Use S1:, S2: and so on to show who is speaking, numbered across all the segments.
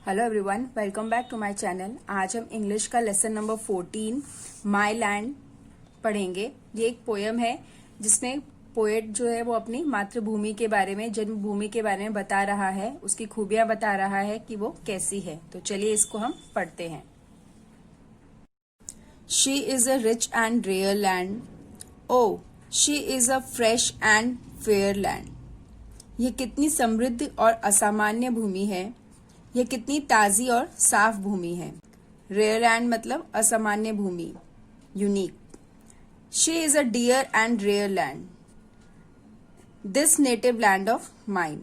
S1: Hello everyone, welcome back to my channel. आज हम English का लेसन नंबर 14 माय लैंड पढ़ेंगे। ये एक पोयम है जिसमें पोएट जो है वो अपनी मातृभूमि के बारे में, जन्मभूमि के बारे में बता रहा है, उसकी खूबियां बता रहा है कि वो कैसी है। तो चलिए इसको हम पढ़ते हैं। She is a rich and rare land, oh she is a fresh and fair land. ये कितनी समृद्ध और असामान्य भूमि है, यह कितनी ताजी और साफ भूमि है। रेयर लैंड मतलब असामान्य भूमि, unique. She is a dear and rare land, this native land of mine.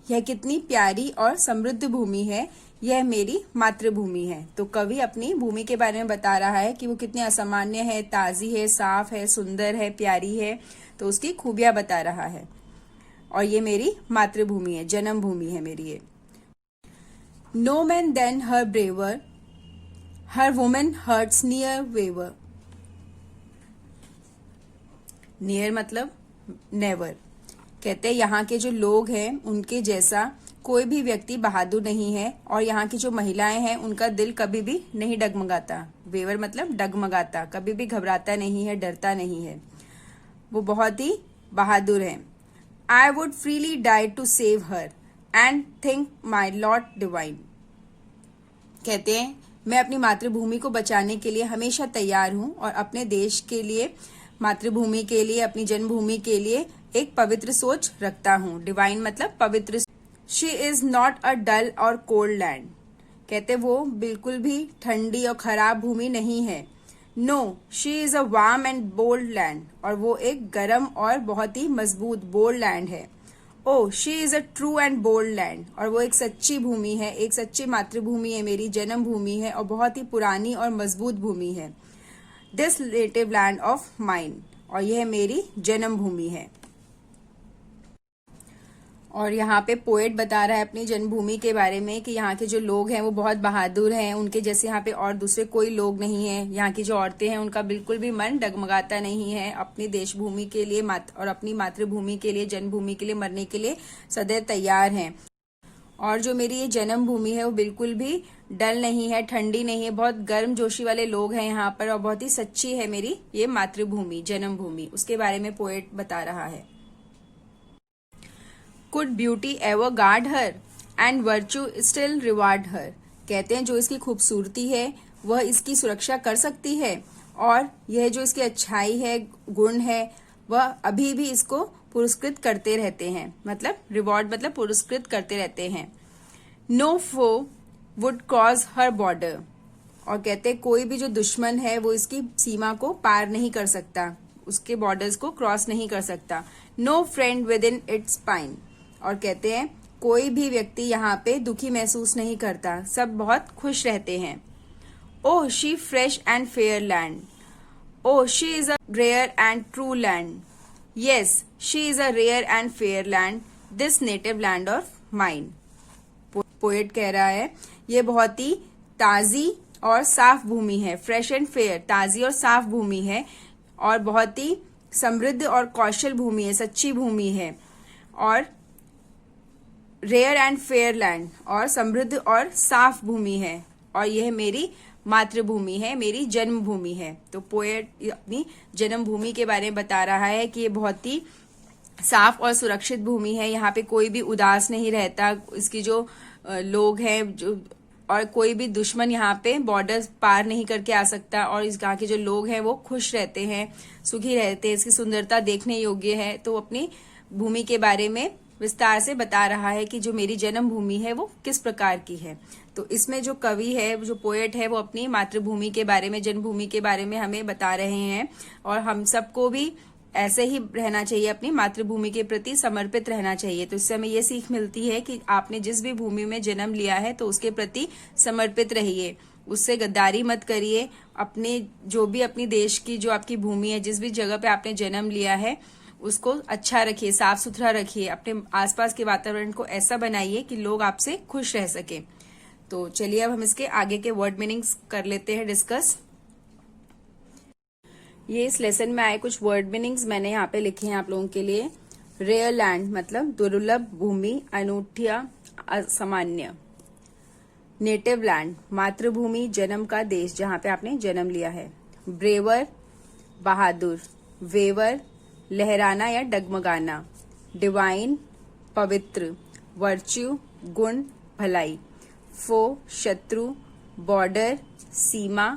S1: यह कितनी प्यारी और समृद्ध भूमि है, यह मेरी मातृभूमि है। तो कवि अपनी भूमि के बारे में बता रहा है कि वो कितनी असामान्य है, ताजी है, साफ है, सुंदर है, प्यारी है। तो उसकी खूबियां बता रहा है। और ये मेरी मातृभूमि है, जन्मभूमि है मेरी ये। No man than her braver, her woman hearts near waver. Near मतलब never। कहते हैं यहाँ के जो लोग हैं उनके जैसा कोई भी व्यक्ति बहादुर नहीं है, और यहाँ की जो महिलाएं हैं उनका दिल कभी भी नहीं डगमगाता। वेवर मतलब डगमगाता, कभी भी घबराता नहीं है, डरता नहीं है, वो बहुत ही बहादुर है। I would freely die to save her and think my lot divine। कहते हैं मैं अपनी मातृभूमि को बचाने के लिए हमेशा तैयार हूं, और अपने देश के लिए, मातृभूमि के लिए, अपनी जन्मभूमि के लिए एक पवित्र सोच रखता हूं। डिवाइन मतलब पवित्र। शी इज नॉट अ डल और कोल्ड लैंड। कहते वो बिल्कुल भी ठंडी और खराब भूमि नहीं है। No she is a warm and bold land. और वो एक गर्म और बहुत ही मजबूत बोल्ड लैंड है। Oh she is a true and bold land. और वो एक सच्ची भूमि है, एक सच्ची मातृभूमि है, मेरी जन्मभूमि है, और बहुत ही पुरानी और मजबूत भूमि है। This native land of mine. और यह मेरी जन्मभूमि है। और यहाँ पे पोएट बता रहा है अपनी जन्मभूमि के बारे में कि यहाँ के जो लोग हैं वो बहुत बहादुर हैं, उनके जैसे यहाँ पे और दूसरे कोई लोग नहीं हैं। यहाँ की जो औरतें हैं उनका बिल्कुल भी मन डगमगाता नहीं है, अपनी देशभूमि के लिए और अपनी मातृभूमि के लिए, जन्मभूमि के लिए मरने के लिए सदैव तैयार हैं। और जो मेरी ये जन्मभूमि है वो बिल्कुल भी डल नहीं है, ठंडी नहीं है, बहुत गर्म जोशी वाले लोग हैं यहाँ पर, और बहुत ही सच्ची है मेरी ये मातृभूमि, जन्मभूमि। उसके बारे में पोएट बता रहा है। Could beauty ever guard her and virtue still reward her। कहते हैं जो इसकी खूबसूरती है वह इसकी सुरक्षा कर सकती है, और यह जो इसकी अच्छाई है, गुण है, वह अभी भी इसको पुरस्कृत करते रहते हैं। मतलब रिवॉर्ड मतलब पुरस्कृत करते रहते हैं। No foe would cross her border. और कहते हैं कोई भी जो दुश्मन है वो इसकी सीमा को पार नहीं कर सकता, उसके बॉर्डर्स को क्रॉस नहीं कर सकता। No friend within its pine. और कहते हैं कोई भी व्यक्ति यहाँ पे दुखी महसूस नहीं करता, सब बहुत खुश रहते हैं। Oh she fresh and fair land, oh she is a rare and true land, yes she is a rare and fair land, this native land of mine. Poet कह रहा है ये बहुत ही ताजी और साफ भूमि है। फ्रेश एंड फेयर, ताजी और साफ भूमि है, और बहुत ही समृद्ध और कौशल भूमि है, सच्ची भूमि है। और रेयर एंड फेयर लैंड, और समृद्ध और साफ भूमि है, और यह मेरी मातृभूमि है, मेरी जन्मभूमि है। तो पोएट अपनी जन्मभूमि के बारे में बता रहा है कि ये बहुत ही साफ और सुरक्षित भूमि है, यहाँ पे कोई भी उदास नहीं रहता, इसकी जो लोग हैं जो, और कोई भी दुश्मन यहाँ पे बॉर्डर पार नहीं करके आ सकता, और इस गांव के जो लोग हैं वो खुश रहते हैं, सुखी रहते हैं, इसकी सुंदरता देखने योग्य है। तो अपनी भूमि के बारे में विस्तार से बता रहा है कि जो मेरी जन्मभूमि है वो किस प्रकार की है। तो इसमें जो कवि है, जो पोएट है, वो अपनी मातृभूमि के बारे में, जन्मभूमि के बारे में हमें बता रहे हैं। और हम सबको भी ऐसे ही रहना चाहिए, अपनी मातृभूमि के प्रति समर्पित रहना चाहिए। तो इससे हमें ये सीख मिलती है कि आपने जिस भी भूमि में जन्म लिया है तो उसके प्रति समर्पित रहिए, उससे गद्दारी मत करिए। अपने जो भी अपनी देश की जो आपकी भूमि है, जिस भी जगह पे आपने जन्म लिया है, उसको अच्छा रखिए, साफ सुथरा रखिए, अपने आसपास के वातावरण को ऐसा बनाइए कि लोग आपसे खुश रह सके। तो चलिए अब हम इसके आगे के वर्ड मीनिंग्स कर लेते हैं डिस्कस। ये इस लेसन में आए कुछ वर्ड मीनिंग्स मैंने यहाँ पे लिखे हैं आप लोगों के लिए। रेयर लैंड मतलब दुर्लभ भूमि, अनूठा, असामान्य। नेटिव लैंड, मातृभूमि, जन्म का देश, जहां पे आपने जन्म लिया है। ब्रेवर, बहादुर। वेवर, लहराना या डगमगाना। डिवाइन, पवित्र। वर्च्यू, गुण, भलाई। फो, शत्रु। बॉर्डर, सीमा।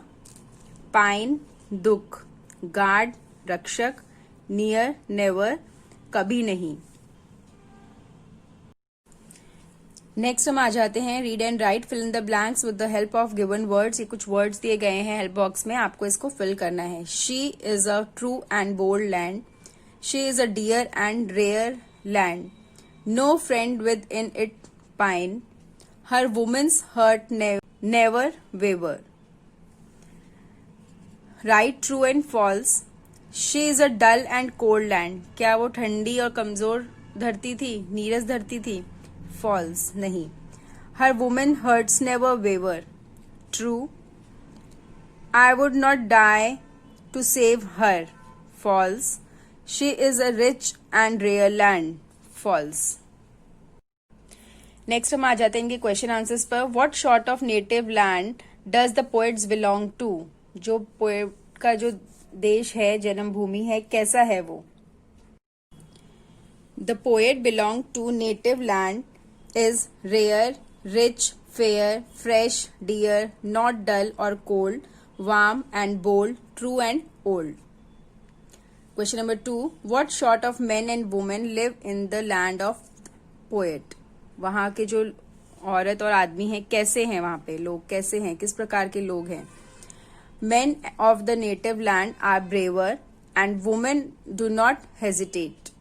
S1: पाइन, दुख। गार्ड, रक्षक। नियर, नेवर, कभी नहीं। नेक्स्ट हम आ जाते हैं read and write, fill in the blanks with the help of given words. ये कुछ वर्ड्स दिए गए हैं हेल्प बॉक्स में, आपको इसको फिल करना है। She is a true and bold land. She is a dear and rare land. No friend within it pine. Her women's heart never waver. Write true and false. She is a dull and cold land. क्या वो ठंडी और कमजोर धरती थी, नीरस धरती थी? फॉल्स, नहीं। Her women hearts never waver. True. I would not die to save her. False. She is a rich and rare land. False. Next हम आ जाते हैं इनके क्वेश्चन आंसर्स पर। What sort of native land does the poets belong to? जो poet का जो देश है, जन्मभूमि है, कैसा है वो? The poet belong to native land is rare, rich, fair, fresh, dear, not dull or cold, warm and bold, true and old. Question number 2. What sort of men and women live in the land of poet? वहाँ के जो औरत और आदमी हैं कैसे हैं, वहाँ पे लोग कैसे हैं, किस प्रकार के लोग हैं? Men of the native land are braver and women do not hesitate.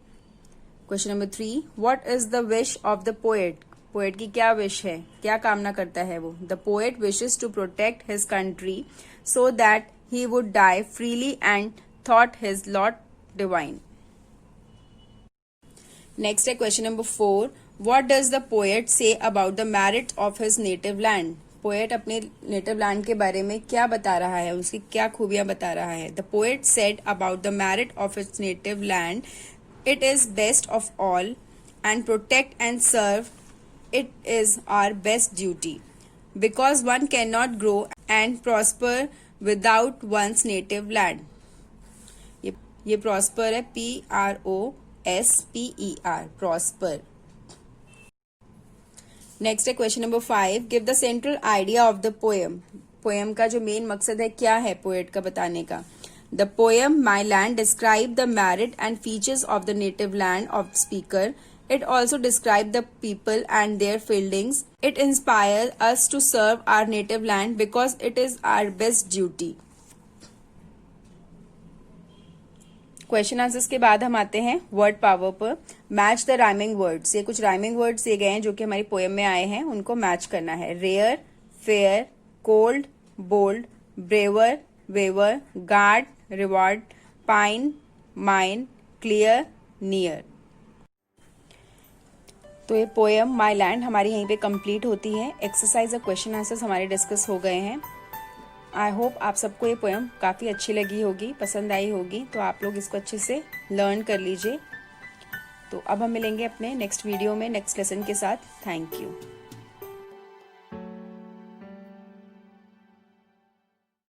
S1: Question number 3. What is the wish of the poet? Poet की क्या विश है, क्या कामना करता है वो? The poet wishes to protect his country so that he would die freely and thought his lot divine. Next है question number 4. What does the poet say about the merit of his native land? Poet अपने native land के बारे में क्या बता रहा है, उसकी क्या खूबियां बता रहा है? The poet said about the merit of his native land, it is best of all and protect and serve it is our best duty, because one cannot grow and prosper without one's native land. ये prosper है, PROSPER, prosper. Next है question number 5. Give the central idea of the poem. poem का जो main मकसद है क्या है poet का बताने का? The poem My Land describe the merit and features of the native land of speaker. It also describes the people and their feelings. It inspires us to serve our native land because it is our best duty. Question answers के बाद हम आते हैं word power पर। Match the rhyming words. ये कुछ rhyming words दिए गए हैं जो कि हमारी पोएम में आए हैं, उनको मैच करना है। Rare, fair, cold, bold, braver, waver, guard, reward, pine, mine, clear, near. तो ये पोएम माई लैंड हमारी यहीं पे कंप्लीट होती है। एक्सरसाइज और क्वेश्चन आंसर्स हमारे डिस्कस हो गए हैं। आई होप आप सबको ये पोएम काफ़ी अच्छी लगी होगी, पसंद आई होगी, तो आप लोग इसको अच्छे से लर्न कर लीजिए। तो अब हम मिलेंगे अपने नेक्स्ट वीडियो में नेक्स्ट लेसन के साथ। Thank you.